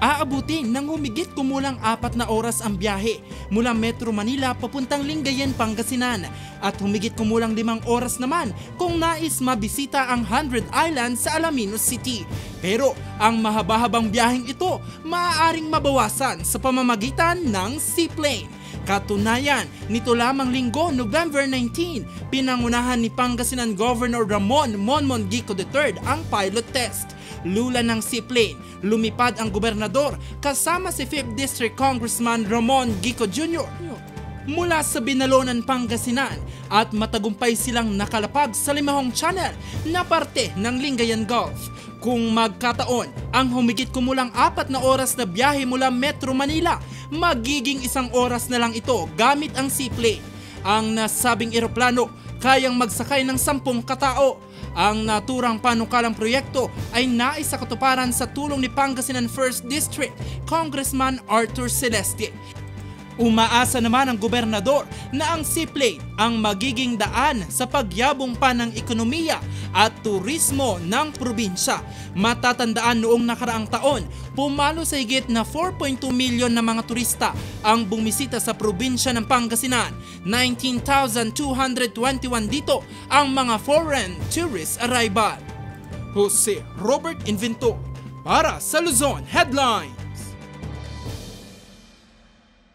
Aabutin ng humigit kumulang 4 na oras ang biyahe mula Metro Manila papuntang Lingayen, Pangasinan at humigit kumulang 5 oras naman kung nais mabisita ang 100 Islands sa Alaminos City. Pero ang mahaba-habang biyaheng ito maaaring mabawasan sa pamamagitan ng seaplane. Katunayan, nito lamang Linggo, November 19, pinangunahan ni Pangasinan Governor Ramon Monmon Gico III ang pilot test. Lula ng seaplane, lumipad ang gobernador kasama si 5th District Congressman Ramon Gico Jr. mula sa Binalonan, Pangasinan at matagumpay silang nakalapag sa Limahong Channel na parte ng Lingayen Gulf. Kung magkataon, ang humigit kumulang 4 na oras na biyahe mula Metro Manila, magiging 1 oras na lang ito gamit ang seaplane. Ang nasabing eroplano kayang magsakay ng 10 katao. Ang naturang panukalang proyekto ay nais sa katuparan sa tulong ni Pangasinan 1st District Congressman Arthur Celeste. Umaasa naman ang gobernador na ang seaplane ang magiging daan sa pagyabong pa ng ekonomiya at turismo ng probinsya. Matatandaan noong nakaraang taon, pumalo sa higit na 4.2 milyon na mga turista ang bumisita sa probinsya ng Pangasinan. 19,221 dito ang mga foreign tourist arrival. Jose Robert Inventor para sa Luzon Headline.